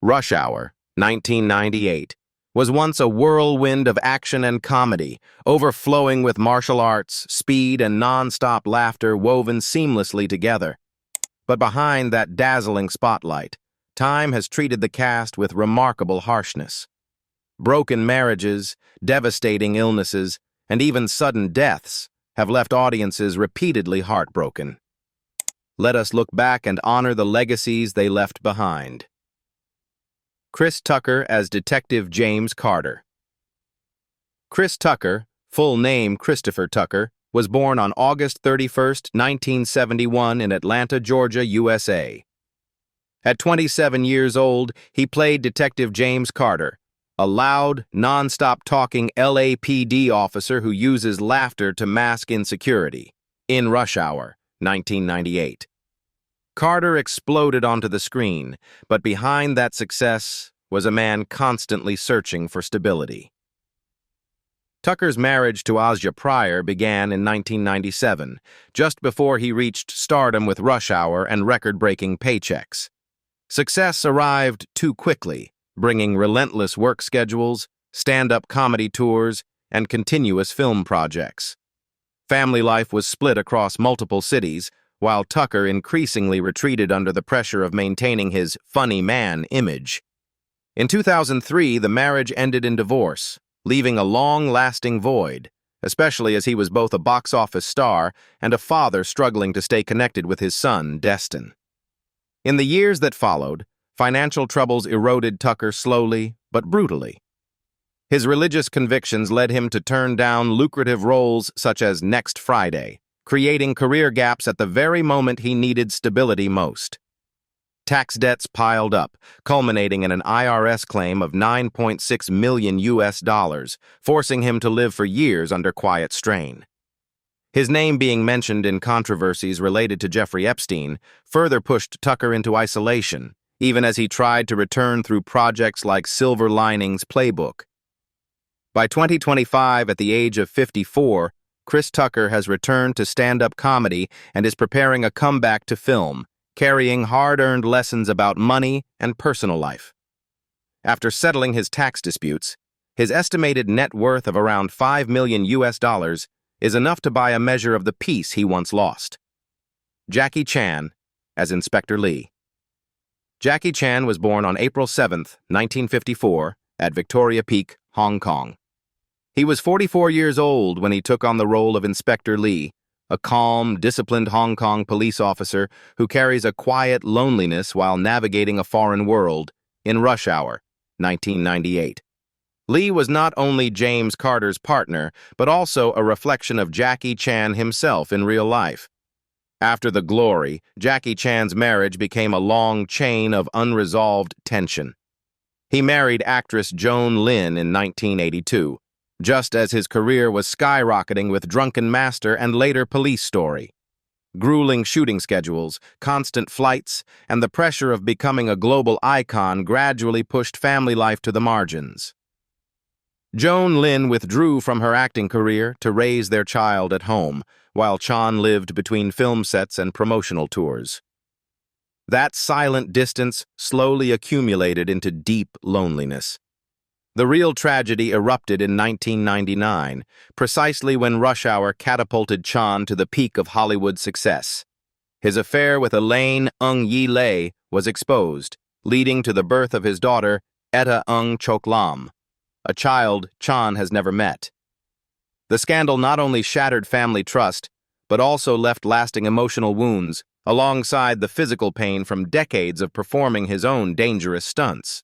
Rush Hour, 1998, was once a whirlwind of action and comedy, overflowing with martial arts, speed, and non-stop laughter woven seamlessly together. But behind that dazzling spotlight, time has treated the cast with remarkable harshness. Broken marriages, devastating illnesses, and even sudden deaths have left audiences repeatedly heartbroken. Let us look back and honor the legacies they left behind. Chris Tucker as Detective James Carter. Chris Tucker, full name Christopher Tucker, was born on August 31, 1971 in Atlanta, Georgia, USA. At 27 years old, he played Detective James Carter, a loud, non-stop talking LAPD officer who uses laughter to mask insecurity, in Rush Hour, 1998. Carter exploded onto the screen, but behind that success was a man constantly searching for stability. Tucker's marriage to Asia Pryor began in 1997, just before he reached stardom with Rush Hour and record-breaking paychecks. Success arrived too quickly, bringing relentless work schedules, stand-up comedy tours, and continuous film projects. Family life was split across multiple cities, while Tucker increasingly retreated under the pressure of maintaining his funny man image. In 2003, the marriage ended in divorce, leaving a long-lasting void, especially as he was both a box office star and a father struggling to stay connected with his son, Destin. In the years that followed, financial troubles eroded Tucker slowly but brutally. His religious convictions led him to turn down lucrative roles such as Next Friday, creating career gaps at the very moment he needed stability most. Tax debts piled up, culminating in an IRS claim of $9.6 million, forcing him to live for years under quiet strain. His name being mentioned in controversies related to Jeffrey Epstein further pushed Tucker into isolation, even as he tried to return through projects like Silver Linings Playbook. By 2025, at the age of 54, Chris Tucker has returned to stand-up comedy and is preparing a comeback to film, carrying hard-earned lessons about money and personal life. After settling his tax disputes, his estimated net worth of around $5 million is enough to buy a measure of the peace he once lost. Jackie Chan as Inspector Lee. Jackie Chan was born on April 7, 1954, at Victoria Peak, Hong Kong. He was 44 years old when he took on the role of Inspector Lee, a calm, disciplined Hong Kong police officer who carries a quiet loneliness while navigating a foreign world, in Rush Hour, 1998. Lee was not only James Carter's partner, but also a reflection of Jackie Chan himself in real life. After the glory, Jackie Chan's marriage became a long chain of unresolved tension. He married actress Joan Linn in 1982, just as his career was skyrocketing with Drunken Master and later Police Story. Grueling shooting schedules, constant flights, and the pressure of becoming a global icon gradually pushed family life to the margins. Joan Linn withdrew from her acting career to raise their child at home, while Chan lived between film sets and promotional tours. That silent distance slowly accumulated into deep loneliness. The real tragedy erupted in 1999, precisely when Rush Hour catapulted Chan to the peak of Hollywood success. His affair with Elaine Leung was exposed, leading to the birth of his daughter, Etta Eung Chok Lam, a child Chan has never met. The scandal not only shattered family trust, but also left lasting emotional wounds, alongside the physical pain from decades of performing his own dangerous stunts.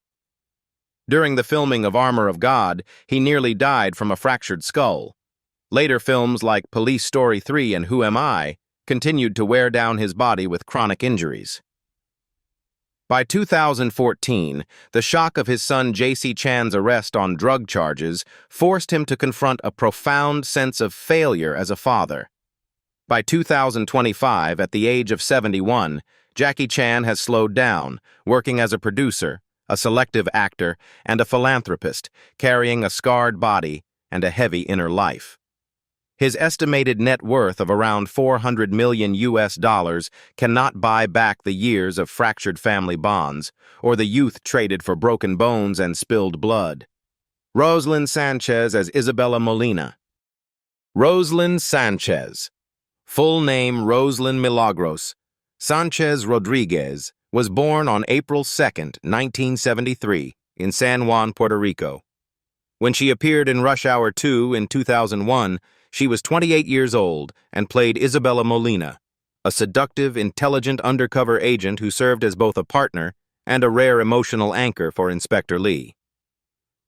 During the filming of Armor of God, he nearly died from a fractured skull. Later films like Police Story 3 and Who Am I continued to wear down his body with chronic injuries. By 2014, the shock of his son J.C. Chan's arrest on drug charges forced him to confront a profound sense of failure as a father. By 2025, at the age of 71, Jackie Chan has slowed down, working as a producer, a selective actor, and a philanthropist, carrying a scarred body and a heavy inner life. His estimated net worth of around $400 million cannot buy back the years of fractured family bonds or the youth traded for broken bones and spilled blood. Roselyn Sanchez as Isabella Molina. Roselyn Sanchez, full name Roselyn Milagros Sanchez Rodriguez, was born on April 2, 1973, in San Juan, Puerto Rico. When she appeared in Rush Hour 2 in 2001, she was 28 years old and played Isabella Molina, a seductive, intelligent undercover agent who served as both a partner and a rare emotional anchor for Inspector Lee.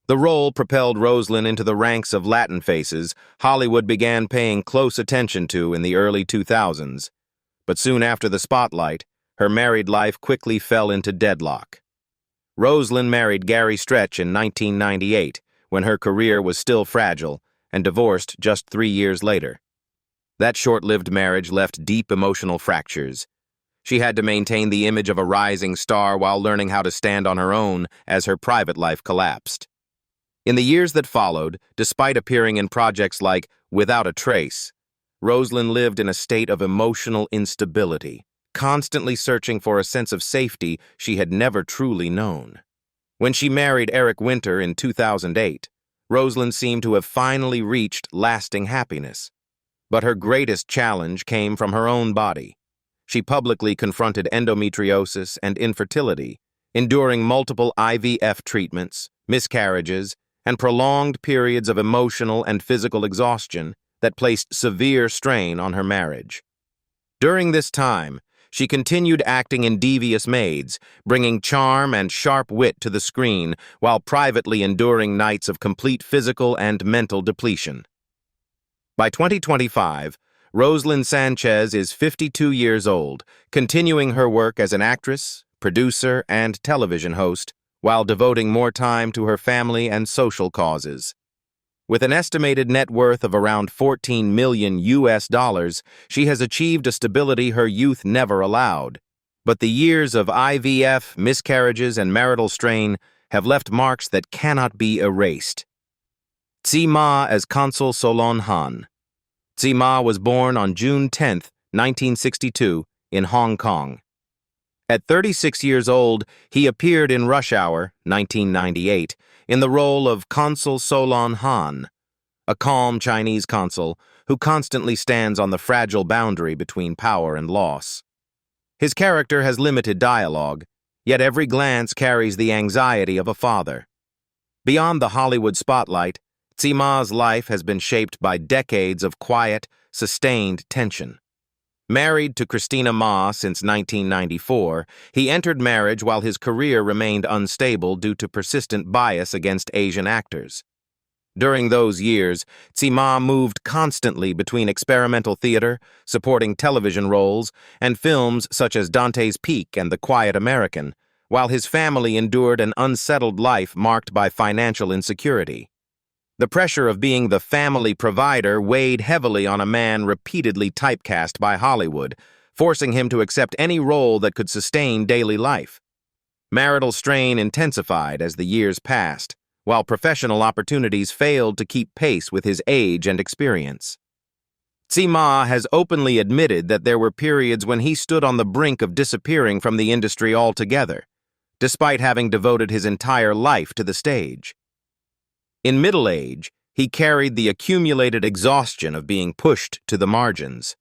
The role propelled Roselyn into the ranks of Latin faces Hollywood began paying close attention to in the early 2000s. But soon after the spotlight, her married life quickly fell into deadlock. Roselyn married Gary Stretch in 1998, when her career was still fragile, and divorced just 3 years later. That short-lived marriage left deep emotional fractures. She had to maintain the image of a rising star while learning how to stand on her own as her private life collapsed. In the years that followed, despite appearing in projects like Without a Trace, Roselyn lived in a state of emotional instability, constantly searching for a sense of safety she had never truly known. When she married Eric Winter in 2008, Roselyn seemed to have finally reached lasting happiness. But her greatest challenge came from her own body. She publicly confronted endometriosis and infertility, enduring multiple IVF treatments, miscarriages, and prolonged periods of emotional and physical exhaustion that placed severe strain on her marriage. During this time, she continued acting in Devious Maids, bringing charm and sharp wit to the screen while privately enduring nights of complete physical and mental depletion. By 2025, Roselyn Sanchez is 52 years old, continuing her work as an actress, producer, and television host, while devoting more time to her family and social causes. With an estimated net worth of around $14 million, she has achieved a stability her youth never allowed. But the years of IVF, miscarriages, and marital strain have left marks that cannot be erased. Tzi Ma as Consul Solon Han. Tzi Ma was born on June 10, 1962, in Hong Kong. At 36 years old, he appeared in Rush Hour, 1998, in the role of Consul Solon Han, a calm Chinese consul who constantly stands on the fragile boundary between power and loss. His character has limited dialogue, yet every glance carries the anxiety of a father. Beyond the Hollywood spotlight, Tzi Ma's life has been shaped by decades of quiet, sustained tension. Married to Christina Ma since 1994, he entered marriage while his career remained unstable due to persistent bias against Asian actors. During those years, Tzi Ma moved constantly between experimental theater, supporting television roles, and films such as Dante's Peak and The Quiet American, while his family endured an unsettled life marked by financial insecurity. The pressure of being the family provider weighed heavily on a man repeatedly typecast by Hollywood, forcing him to accept any role that could sustain daily life. Marital strain intensified as the years passed, while professional opportunities failed to keep pace with his age and experience. Tzi Ma has openly admitted that there were periods when he stood on the brink of disappearing from the industry altogether, despite having devoted his entire life to the stage. In middle age, he carried the accumulated exhaustion of being pushed to the margins.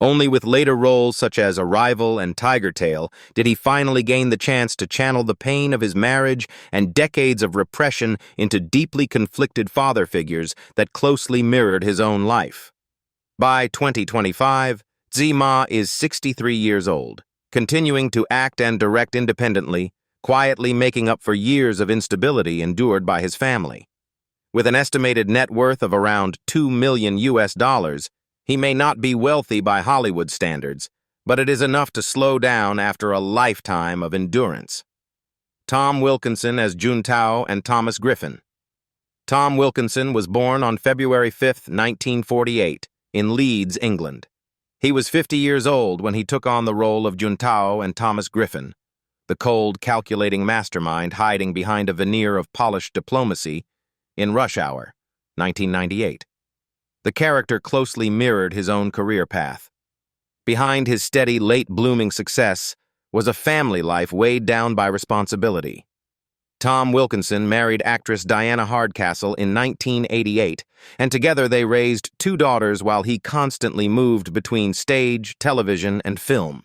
Only with later roles such as Arrival and Tiger Tail did he finally gain the chance to channel the pain of his marriage and decades of repression into deeply conflicted father figures that closely mirrored his own life. By 2025, Tzi Ma is 63 years old, continuing to act and direct independently, quietly making up for years of instability endured by his family. With an estimated net worth of around $2 million, he may not be wealthy by Hollywood standards, but it is enough to slow down after a lifetime of endurance. Tom Wilkinson as Juntao and Thomas Griffin. Tom Wilkinson was born on February 5, 1948, in Leeds, England. He was 50 years old when he took on the role of Juntao and Thomas Griffin, the cold, calculating mastermind hiding behind a veneer of polished diplomacy in Rush Hour, 1998. The character closely mirrored his own career path. Behind his steady, late-blooming success was a family life weighed down by responsibility. Tom Wilkinson married actress Diana Hardcastle in 1988, and together they raised 2 daughters while he constantly moved between stage, television, and film.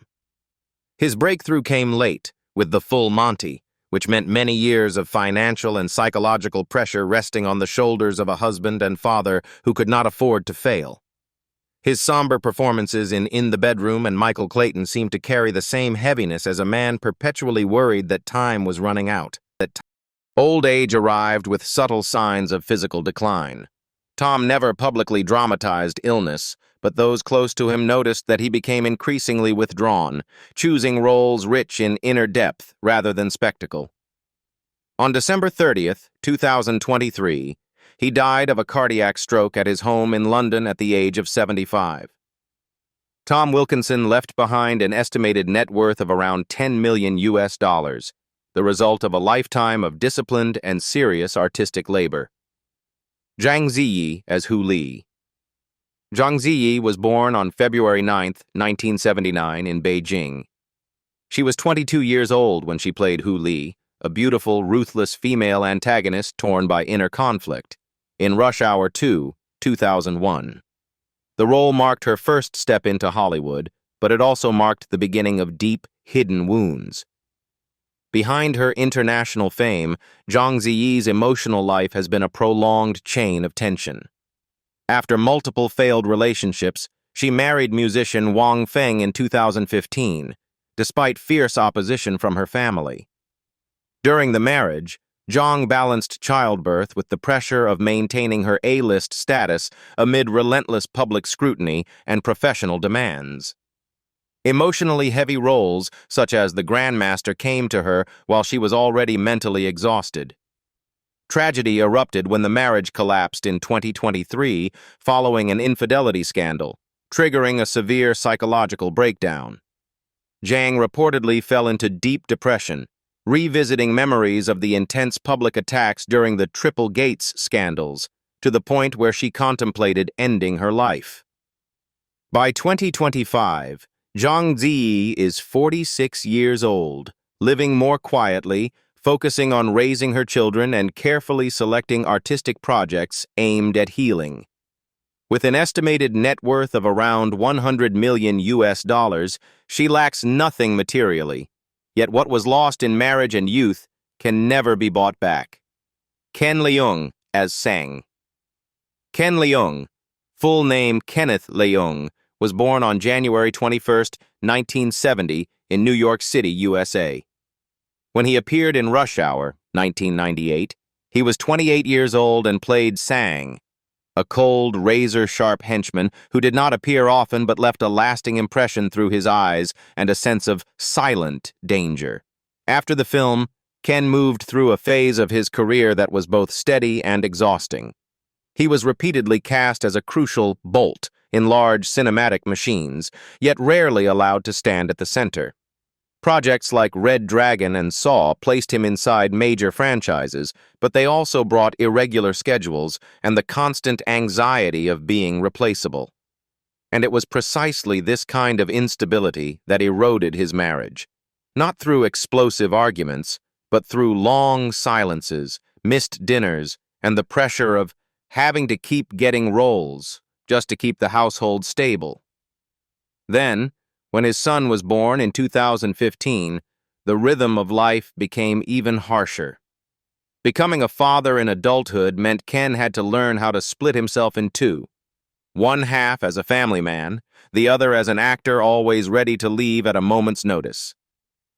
His breakthrough came late, with The Full Monty, which meant many years of financial and psychological pressure resting on the shoulders of a husband and father who could not afford to fail. His somber performances in the Bedroom and Michael Clayton seemed to carry the same heaviness as a man perpetually worried that time was running out. Old age arrived with subtle signs of physical decline. Tom never publicly dramatized illness, but those close to him noticed that he became increasingly withdrawn, choosing roles rich in inner depth rather than spectacle. On December 30th, 2023, he died of a cardiac stroke at his home in London at the age of 75. Tom Wilkinson left behind an estimated net worth of around $10 million, the result of a lifetime of disciplined and serious artistic labor. Zhang Ziyi as Hu Li. Zhang Ziyi was born on February 9, 1979, in Beijing. She was 22 years old when she played Hu Li, a beautiful, ruthless female antagonist torn by inner conflict, in Rush Hour 2, 2001. The role marked her first step into Hollywood, but it also marked the beginning of deep, hidden wounds. Behind her international fame, Zhang Ziyi's emotional life has been a prolonged chain of tension. After multiple failed relationships, she married musician Wang Feng in 2015, despite fierce opposition from her family. During the marriage, Zhang balanced childbirth with the pressure of maintaining her A-list status amid relentless public scrutiny and professional demands. Emotionally heavy roles, such as the Grandmaster, came to her while she was already mentally exhausted. Tragedy erupted when the marriage collapsed in 2023 following an infidelity scandal, triggering a severe psychological breakdown. Zhang reportedly fell into deep depression, revisiting memories of the intense public attacks during the Triple Gates scandals, to the point where she contemplated ending her life. By 2025, Zhang Ziyi is 46 years old, living more quietly, focusing on raising her children and carefully selecting artistic projects aimed at healing. With an estimated net worth of around $100 million, she lacks nothing materially, yet what was lost in marriage and youth can never be bought back. Ken Leung as Sang. Ken Leung, full name Kenneth Leung, was born on January 21, 1970, in New York City, USA. When he appeared in Rush Hour, 1998, he was 28 years old and played Sang, a cold, razor-sharp henchman who did not appear often but left a lasting impression through his eyes and a sense of silent danger. After the film, Ken moved through a phase of his career that was both steady and exhausting. He was repeatedly cast as a crucial bolt in large cinematic machines, yet rarely allowed to stand at the center. Projects like Red Dragon and Saw placed him inside major franchises, but they also brought irregular schedules and the constant anxiety of being replaceable. And it was precisely this kind of instability that eroded his marriage. Not through explosive arguments, but through long silences, missed dinners, and the pressure of having to keep getting roles just to keep the household stable. Then, when his son was born in 2015, the rhythm of life became even harsher. Becoming a father in adulthood meant Ken had to learn how to split himself in two. One half as a family man, the other as an actor always ready to leave at a moment's notice.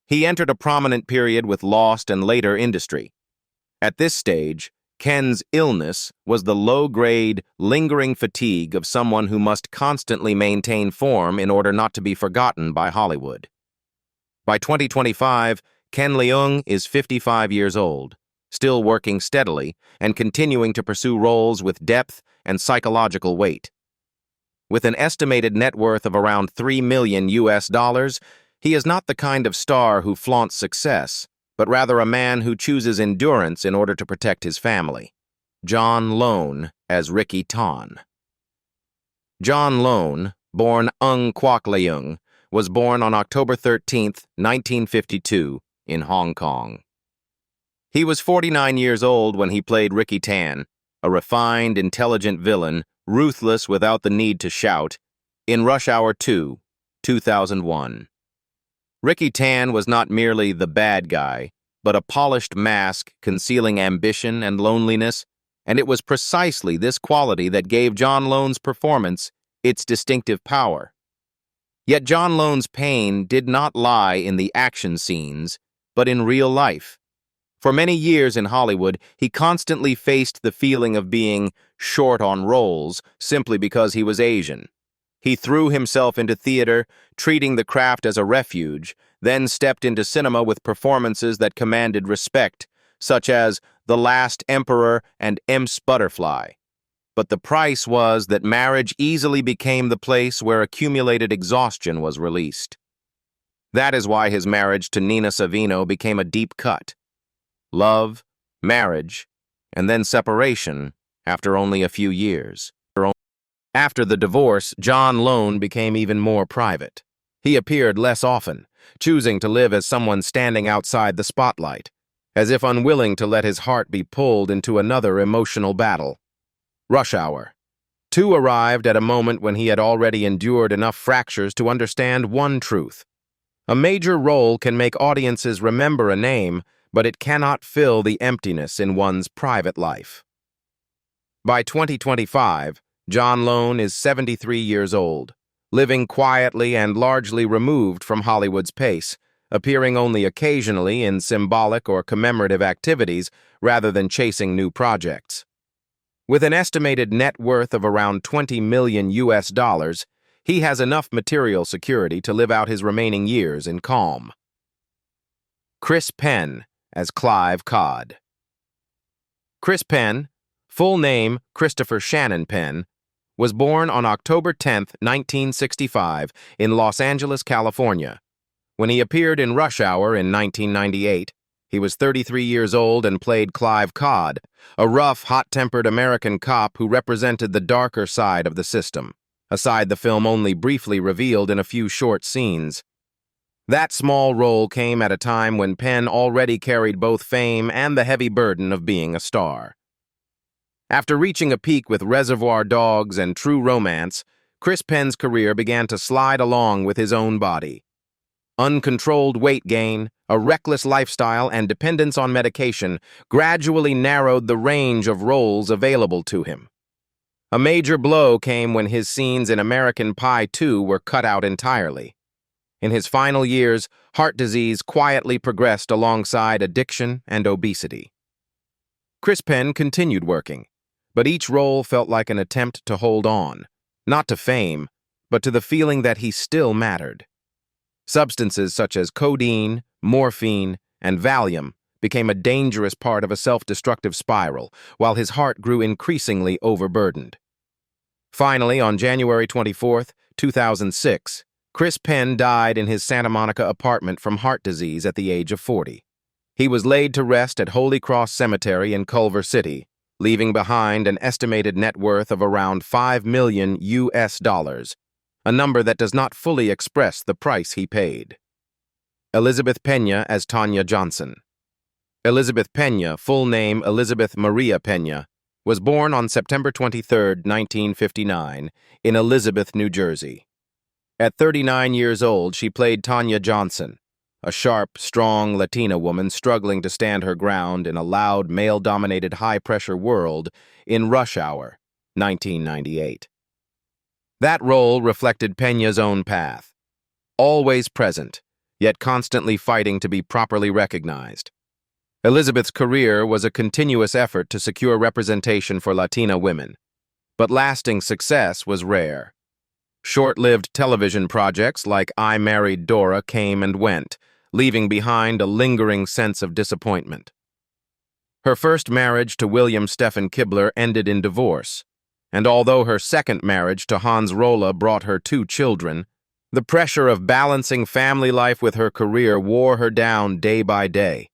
He entered a prominent period with Lost and later industry. At this stage, Ken's illness was the low-grade, lingering fatigue of someone who must constantly maintain form in order not to be forgotten by Hollywood. By 2025, Ken Leung is 55 years old, still working steadily and continuing to pursue roles with depth and psychological weight. With an estimated net worth of around $3 million, he is not the kind of star who flaunts success, but rather a man who chooses endurance in order to protect his family. John Lone as Ricky Ton. John Leung, born Ung Kwok Leung, was born on October 13, 1952, in Hong Kong. He was 49 years old when he played Ricky Tan, a refined, intelligent villain, ruthless without the need to shout, in Rush Hour 2, 2001. Ricky Tan was not merely the bad guy, but a polished mask concealing ambition and loneliness, and it was precisely this quality that gave John Leung's performance its distinctive power. Yet John Leung's pain did not lie in the action scenes, but in real life. For many years in Hollywood, he constantly faced the feeling of being short on roles simply because he was Asian. He threw himself into theater, treating the craft as a refuge, then stepped into cinema with performances that commanded respect, such as The Last Emperor and Imps Butterfly. But the price was that marriage easily became the place where accumulated exhaustion was released. That is why his marriage to Nina Savino became a deep cut. Love, marriage, and then separation after only a few years. After the divorce, John Leung became even more private. He appeared less often, choosing to live as someone standing outside the spotlight, as if unwilling to let his heart be pulled into another emotional battle. Rush Hour 2 arrived at a moment when he had already endured enough fractures to understand one truth. A major role can make audiences remember a name, but it cannot fill the emptiness in one's private life. By 2025, John Leung is 73 years old, living quietly and largely removed from Hollywood's pace, appearing only occasionally in symbolic or commemorative activities rather than chasing new projects. With an estimated net worth of around $20 million, he has enough material security to live out his remaining years in calm. Chris Penn as Clive Codd. Chris Penn, full name Christopher Shannon Penn, was born on October 10, 1965, in Los Angeles, California. When he appeared in Rush Hour in 1998, he was 33 years old and played Clive Codd, a rough, hot-tempered American cop who represented the darker side of the system, a side the film only briefly revealed in a few short scenes. That small role came at a time when Penn already carried both fame and the heavy burden of being a star. After reaching a peak with Reservoir Dogs and True Romance, Chris Penn's career began to slide along with his own body. Uncontrolled weight gain, a reckless lifestyle, and dependence on medication gradually narrowed the range of roles available to him. A major blow came when his scenes in American Pie 2 were cut out entirely. In his final years, heart disease quietly progressed alongside addiction and obesity. Chris Penn continued working, but each role felt like an attempt to hold on, not to fame, but to the feeling that he still mattered. Substances such as codeine, morphine, and Valium became a dangerous part of a self-destructive spiral, while his heart grew increasingly overburdened. Finally, on January 24, 2006, Chris Penn died in his Santa Monica apartment from heart disease at the age of 40. He was laid to rest at Holy Cross Cemetery in Culver City, leaving behind an estimated net worth of around $5 million, a number that does not fully express the price he paid. Elizabeth Pena as Tanya Johnson. Elizabeth Pena, full name Elizabeth Maria Pena, was born on September 23, 1959, in Elizabeth, New Jersey. At 39 years old, she played Tanya Johnson, a sharp, strong Latina woman struggling to stand her ground in a loud, male-dominated, high-pressure world in Rush Hour, 1998. That role reflected Pena's own path, always present, yet constantly fighting to be properly recognized. Elizabeth's career was a continuous effort to secure representation for Latina women, but lasting success was rare. Short-lived television projects like I Married Dora came and went, leaving behind a lingering sense of disappointment. Her first marriage to William Stephen Kibler ended in divorce, and although her second marriage to Hans Rolla brought her 2 children, the pressure of balancing family life with her career wore her down day by day.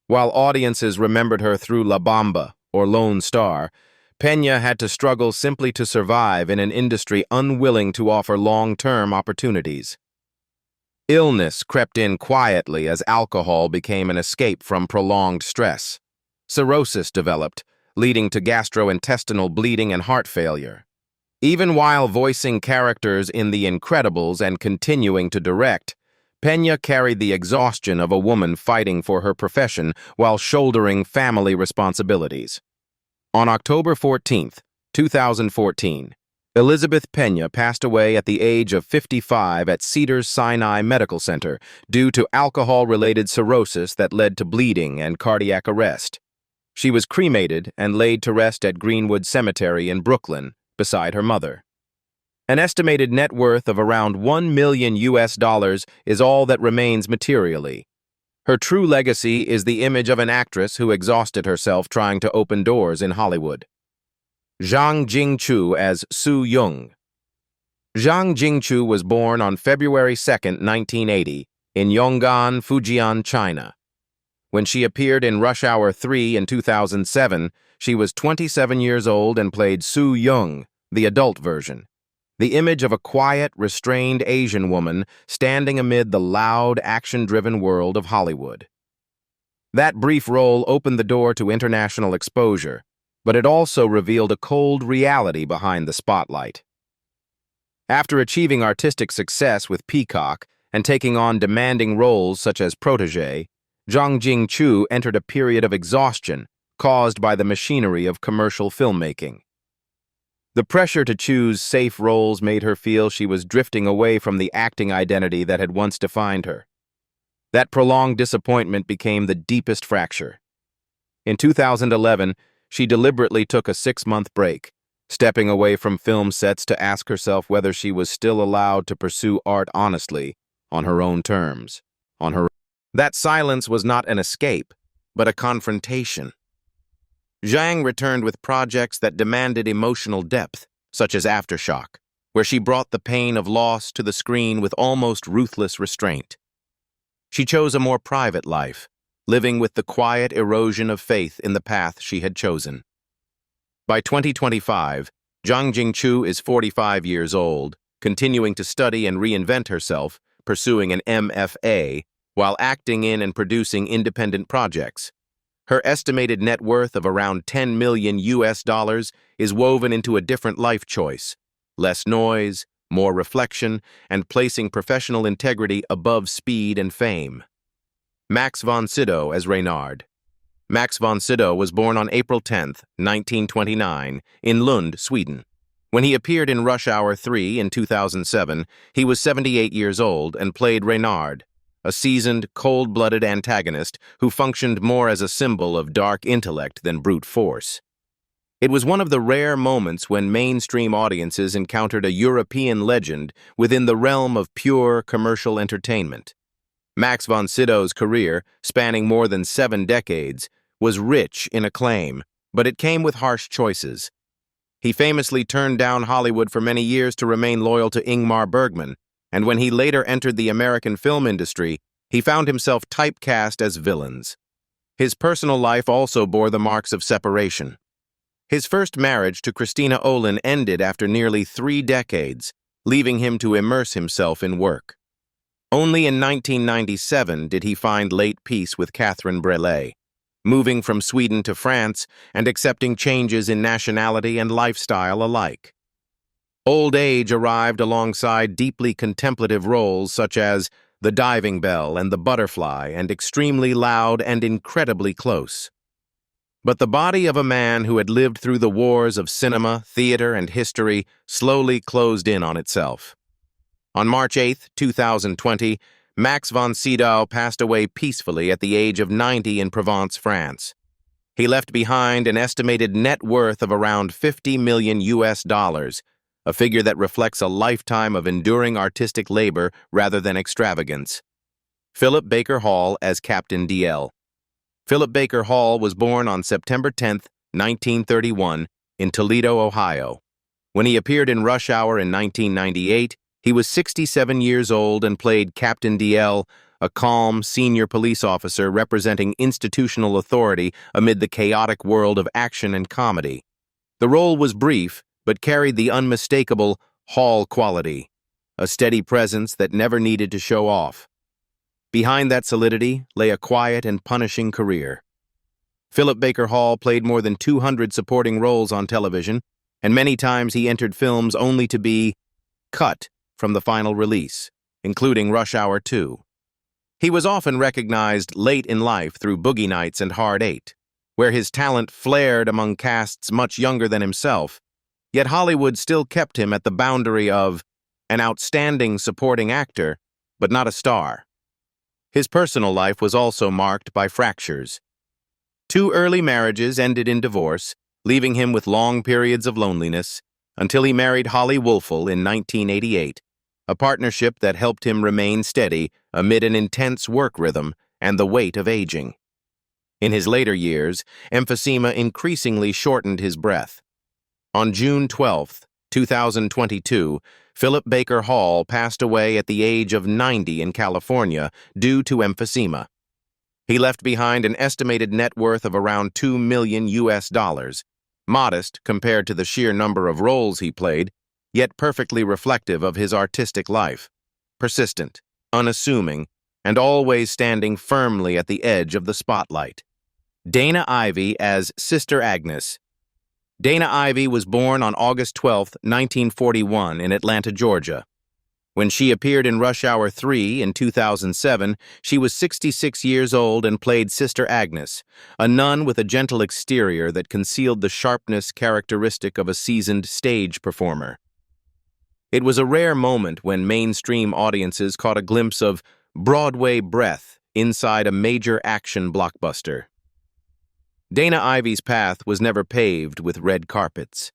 While audiences remembered her through La Bamba or Lone Star, Pena had to struggle simply to survive in an industry unwilling to offer long-term opportunities. Illness crept in quietly as alcohol became an escape from prolonged stress. Cirrhosis developed, leading to gastrointestinal bleeding and heart failure. Even while voicing characters in The Incredibles and continuing to direct, Pena carried the exhaustion of a woman fighting for her profession while shouldering family responsibilities. On October 14, 2014, Elizabeth Pena passed away at the age of 55 at Cedars-Sinai Medical Center due to alcohol-related cirrhosis that led to bleeding and cardiac arrest. She was cremated and laid to rest at Greenwood Cemetery in Brooklyn, beside her mother. An estimated net worth of around $1 million is all that remains materially. Her true legacy is the image of an actress who exhausted herself trying to open doors in Hollywood. Zhang Jingchu as Su Yung. Zhang Jingchu was born on February 2, 1980, in Yong'an, Fujian, China. When she appeared in Rush Hour 3 in 2007, she was 27 years old and played Su Yung, the adult version. The image of a quiet, restrained Asian woman standing amid the loud, action-driven world of Hollywood. That brief role opened the door to international exposure, but it also revealed a cold reality behind the spotlight. After achieving artistic success with Peacock and taking on demanding roles such as Protégé, Zhang Jingchu entered a period of exhaustion caused by the machinery of commercial filmmaking. The pressure to choose safe roles made her feel she was drifting away from the acting identity that had once defined her. That prolonged disappointment became the deepest fracture. In 2011, she deliberately took a 6-month break, stepping away from film sets to ask herself whether she was still allowed to pursue art honestly, on her own terms. That silence was not an escape, but a confrontation. Zhang returned with projects that demanded emotional depth, such as Aftershock, where she brought the pain of loss to the screen with almost ruthless restraint. She chose a more private life, living with the quiet erosion of faith in the path she had chosen. By 2025, Zhang Jingchu is 45 years old, continuing to study and reinvent herself, pursuing an MFA, while acting in and producing independent projects. Her estimated net worth of around $10 million is woven into a different life choice: less noise, more reflection, and placing professional integrity above speed and fame. Max von Sydow as Reynard. Max von Sydow was born on April 10, 1929, in Lund, Sweden. When he appeared in Rush Hour 3 in 2007, he was 78 years old and played Reynard, a seasoned, cold-blooded antagonist who functioned more as a symbol of dark intellect than brute force. It was one of the rare moments when mainstream audiences encountered a European legend within the realm of pure commercial entertainment. Max von Sydow's career, spanning more than 7 decades, was rich in acclaim, but it came with harsh choices. He famously turned down Hollywood for many years to remain loyal to Ingmar Bergman, and when he later entered the American film industry, he found himself typecast as villains. His personal life also bore the marks of separation. His first marriage to Christina Olin ended after nearly 3 decades, leaving him to immerse himself in work. Only in 1997 did he find late peace with Catherine Breillat, moving from Sweden to France and accepting changes in nationality and lifestyle alike. Old age arrived alongside deeply contemplative roles such as The Diving Bell and The Butterfly, and Extremely Loud and Incredibly Close. But the body of a man who had lived through the wars of cinema, theater, and history slowly closed in on itself. On March 8, 2020, Max von Sydow passed away peacefully at the age of 90 in Provence, France. He left behind an estimated net worth of around $50 million, a figure that reflects a lifetime of enduring artistic labor rather than extravagance. Philip Baker Hall as Captain DL. Philip Baker Hall was born on September 10, 1931, in Toledo, Ohio. When he appeared in Rush Hour in 1998, he was 67 years old and played Captain DL, a calm, senior police officer representing institutional authority amid the chaotic world of action and comedy. The role was brief, but carried the unmistakable Hall quality, a steady presence that never needed to show off. Behind that solidity lay a quiet and punishing career. Philip Baker Hall played more than 200 supporting roles on television, and many times he entered films only to be cut from the final release, including Rush Hour 2. He was often recognized late in life through Boogie Nights and Hard Eight, where his talent flared among casts much younger than himself, yet Hollywood still kept him at the boundary of an outstanding supporting actor, but not a star. His personal life was also marked by fractures. 2 early marriages ended in divorce, leaving him with long periods of loneliness, until he married Holly Wolfel in 1988, a partnership that helped him remain steady amid an intense work rhythm and the weight of aging. In his later years, emphysema increasingly shortened his breath. On June 12, 2022, Philip Baker Hall passed away at the age of 90 in California due to emphysema. He left behind an estimated net worth of around $2 million, modest compared to the sheer number of roles he played, yet perfectly reflective of his artistic life. Persistent, unassuming, and always standing firmly at the edge of the spotlight. Dana Ivey as Sister Agnes. Dana Ivey was born on August 12, 1941 in Atlanta, Georgia. When she appeared in Rush Hour 3 in 2007, she was 66 years old and played Sister Agnes, a nun with a gentle exterior that concealed the sharpness characteristic of a seasoned stage performer. It was a rare moment when mainstream audiences caught a glimpse of Broadway breath inside a major action blockbuster. Dana Ivey's path was never paved with red carpets.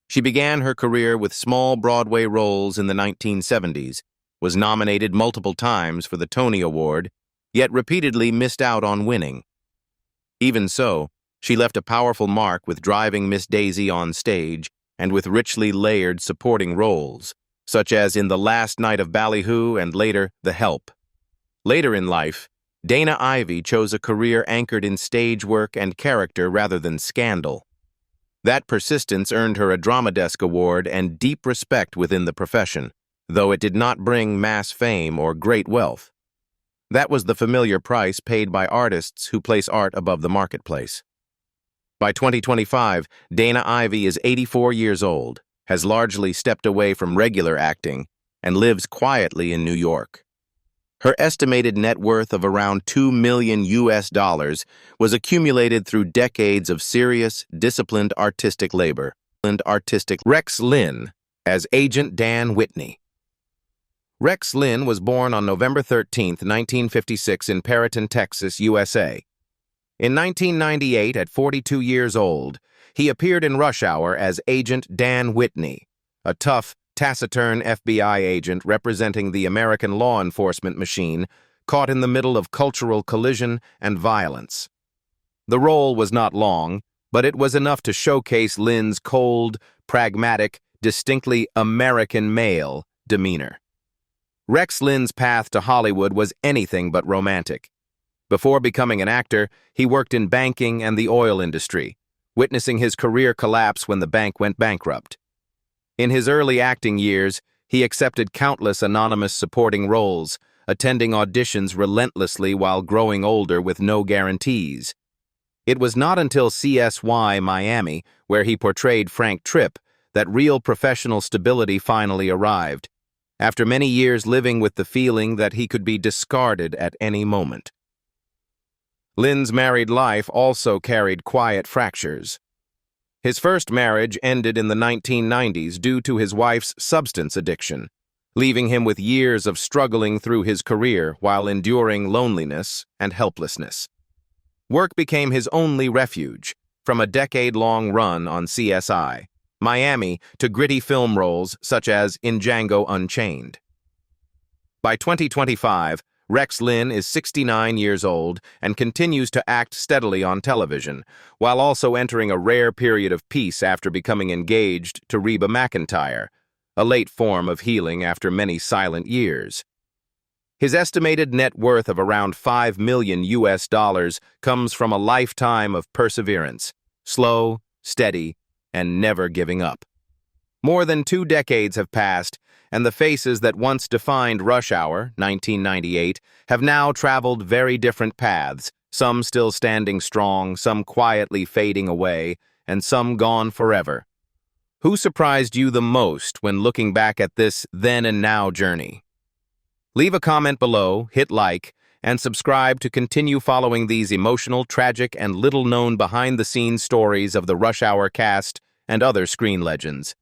She began her career with small Broadway roles in the 1970s, was nominated multiple times for the Tony Award, yet repeatedly missed out on winning. Even so, she left a powerful mark with driving Miss Daisy on stage and with richly layered supporting roles, such as in The Last Night of Ballyhoo and later The Help. Later in life, Dana Ivey chose a career anchored in stage work and character rather than scandal. That persistence earned her a Drama Desk Award and deep respect within the profession, though it did not bring mass fame or great wealth. That was the familiar price paid by artists who place art above the marketplace. By 2025, Dana Ivey is 84 years old, has largely stepped away from regular acting, and lives quietly in New York. Her estimated net worth of around $2 million was accumulated through decades of serious, disciplined artistic labor. Rex Linn as Agent Dan Whitney. Rex Linn was born on November 13, 1956 in Perryton, Texas, USA. In 1998, at 42 years old, he appeared in Rush Hour as Agent Dan Whitney, a tough, taciturn FBI agent representing the American law enforcement machine caught in the middle of cultural collision and violence. The role was not long, but it was enough to showcase Linn's cold, pragmatic, distinctly American male demeanor. Rex Linn's path to Hollywood was anything but romantic. Before becoming an actor, he worked in banking and the oil industry, witnessing his career collapse when the bank went bankrupt. In his early acting years, he accepted countless anonymous supporting roles, attending auditions relentlessly while growing older with no guarantees. It was not until CSY Miami, where he portrayed Frank Tripp, that real professional stability finally arrived, after many years living with the feeling that he could be discarded at any moment. Linn's married life also carried quiet fractures. His first marriage ended in the 1990s due to his wife's substance addiction, leaving him with years of struggling through his career while enduring loneliness and helplessness. Work became his only refuge, from a decade-long run on CSI Miami to gritty film roles such as in Django Unchained. By 2025, Rex Linn is 69 years old and continues to act steadily on television, while also entering a rare period of peace after becoming engaged to Reba McEntire, a late form of healing after many silent years. His estimated net worth of around $5 million comes from a lifetime of perseverance, slow, steady, and never giving up. More than 2 decades have passed, and the faces that once defined Rush Hour, 1998, have now traveled very different paths, some still standing strong, some quietly fading away, and some gone forever. Who surprised you the most when looking back at this then and now journey? Leave a comment below, hit like, and subscribe to continue following these emotional, tragic, and little-known behind-the-scenes stories of the Rush Hour cast and other screen legends.